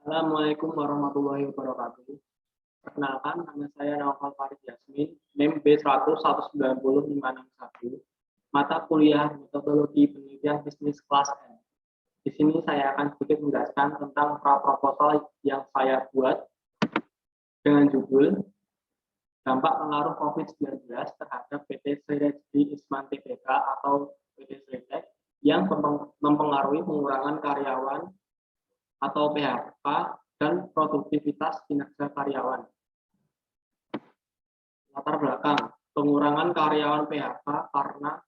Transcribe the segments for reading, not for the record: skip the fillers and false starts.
Assalamualaikum warahmatullahi wabarakatuh. Perkenalkan, nama saya Naufal Farid Yasmin, NIM B100190561, mata kuliah metodologi penelitian bisnis kelas N. Di sini saya akan sedikit menjelaskan tentang proposal yang saya buat dengan judul dampak pengaruh COVID-19 terhadap PT Srirejdi Isman Tbk atau PT Sritek yang mempengaruhi pengurangan karyawan atau PHK dan produktivitas kinerja karyawan. Latar belakang, pengurangan karyawan PHK karena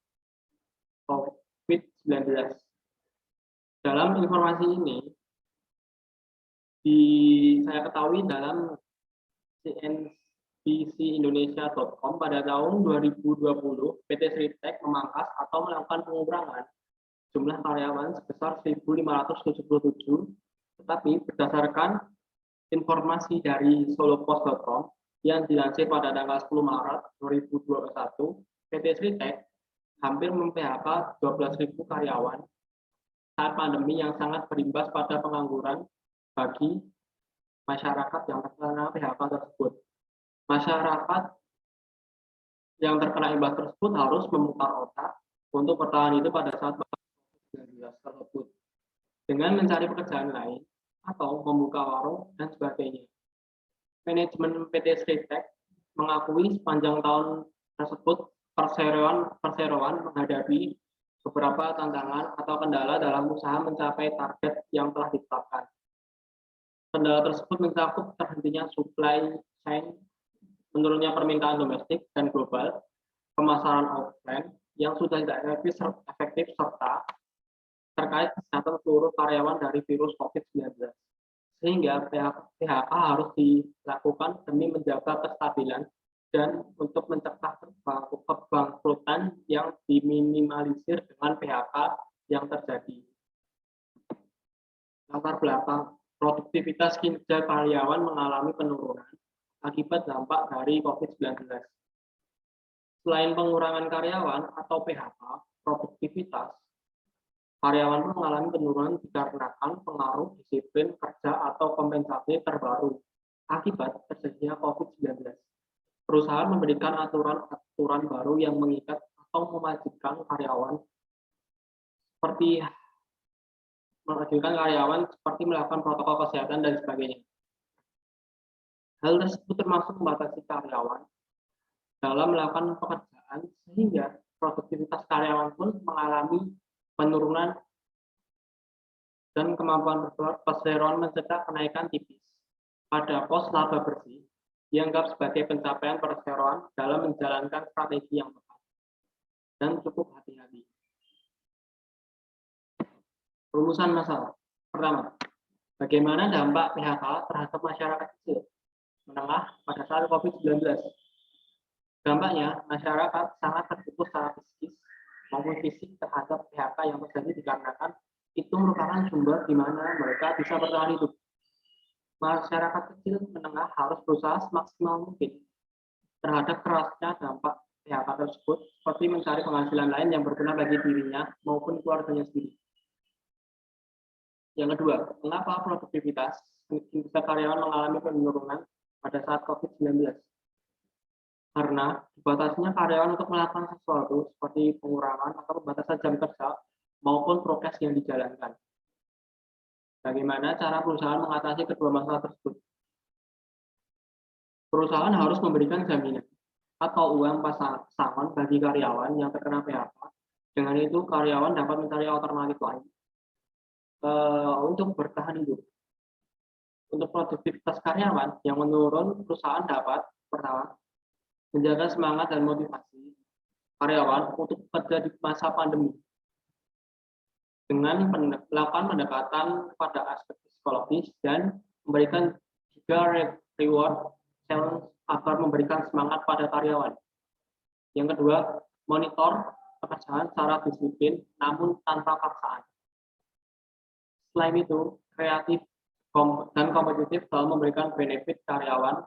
COVID-19. Dalam informasi ini, saya ketahui dalam cnbcindonesia.com pada tahun 2020, PT Sritek memangkas atau melakukan pengurangan jumlah karyawan sebesar 1.577, tetapi berdasarkan informasi dari solopos.com yang dilansir pada tanggal 10 Maret 2021, PT Sritek hampir mem-PHK 12.000 karyawan saat pandemi yang sangat berimbas pada pengangguran bagi masyarakat yang terkena PHK tersebut. Masyarakat yang terkena imbas tersebut harus memutar otak untuk bertahan hidup pada saat COVID-19 tersebut dengan mencari pekerjaan lain atau membuka warung dan sebagainya. Manajemen PT Sritek mengakui sepanjang tahun tersebut perseroan menghadapi beberapa tantangan atau kendala dalam usaha mencapai target yang telah ditetapkan. Kendala tersebut mencakup terhentinya supply chain, menurunnya permintaan domestik dan global, pemasaran offline yang sudah tidak efektif serta terkait kesehatan seluruh karyawan dari virus COVID-19. Sehingga PHK harus dilakukan demi menjaga kestabilan dan untuk mencegah kebangkrutan yang diminimalisir dengan PHK yang terjadi. Latar belakang, produktivitas kinerja karyawan mengalami penurunan akibat dampak dari COVID-19. Selain pengurangan karyawan atau PHK, produktivitas karyawan mengalami penurunan dikarenakan pengaruh disiplin kerja atau kompensasi terbaru akibat terjadinya COVID-19. Perusahaan memberikan aturan baru yang mengikat atau mewajibkan karyawan seperti melakukan protokol kesehatan dan sebagainya. Hal tersebut termasuk membatasi karyawan dalam melakukan pekerjaan sehingga produktivitas karyawan pun mengalami penurunan dan kemampuan perseroan mencegah kenaikan tipis. Pada pos laba bersih dianggap sebagai pencapaian perseroan dalam menjalankan strategi yang tepat dan cukup hati-hati. Rumusan masalah. Pertama, bagaimana dampak PHK terhadap masyarakat kecil menengah pada saat COVID-19? Dampaknya, masyarakat sangat terpukul secara psikis maupun fisik terhadap PHK yang terjadi dikarenakan itu merupakan sumber di mana mereka bisa bertahan hidup. Masyarakat kecil menengah harus berusaha semaksimal mungkin terhadap kerasnya dampak PHK tersebut, seperti mencari penghasilan lain yang berguna bagi dirinya maupun keluarganya sendiri. Yang kedua, mengapa produktivitas kinerja karyawan mengalami penurunan pada saat COVID-19? Karena dibatasinya karyawan untuk melakukan sesuatu seperti pengurangan atau pembatasan jam kerja maupun prokes yang dijalankan. Bagaimana cara perusahaan mengatasi kedua masalah tersebut? Perusahaan harus memberikan jaminan atau uang pesangon bagi karyawan yang terkena PHK. Dengan itu, karyawan dapat mencari alternatif lain untuk bertahan hidup. Untuk produktivitas karyawan yang menurun, perusahaan dapat pertama menjaga semangat dan motivasi karyawan untuk bekerja di masa pandemi dengan melakukan pendekatan pada aspek psikologis dan memberikan juga reward challenge agar memberikan semangat pada karyawan. Yang kedua, monitor pekerjaan secara disiplin namun tanpa paksaan. Selain itu, kreatif dan kompetitif dalam memberikan benefit karyawan.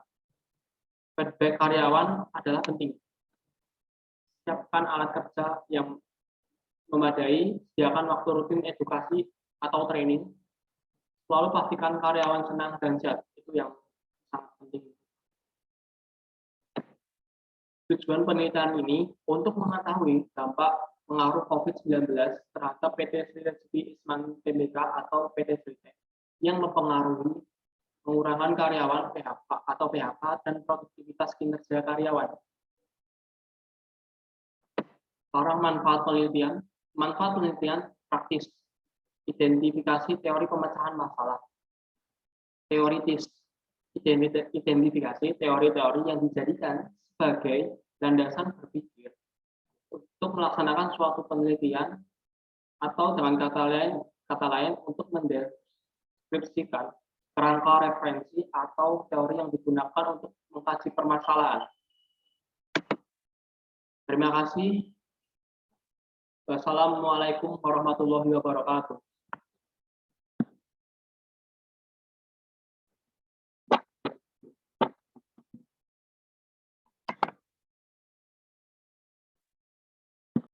Feedback karyawan adalah penting. Siapkan alat kerja yang memadai, sediakan waktu rutin edukasi atau training, Lalu pastikan karyawan senang dan sehat, itu yang sangat penting. Tujuan penelitian ini untuk mengetahui dampak pengaruh COVID-19 terhadap PT Sri Isman Tbk atau PT Sritek yang mempengaruhi pengurangan karyawan PHK atau PHK dan produktivitas kinerja karyawan. Para manfaat penelitian praktis, identifikasi teori pemecahan masalah, teoritis, identifikasi teori-teori yang dijadikan sebagai landasan berpikir untuk melaksanakan suatu penelitian atau dengan kata lain untuk mendeskripsikan kerangka referensi atau teori yang digunakan untuk mengkaji permasalahan. Terima kasih. Wassalamualaikum warahmatullahi wabarakatuh.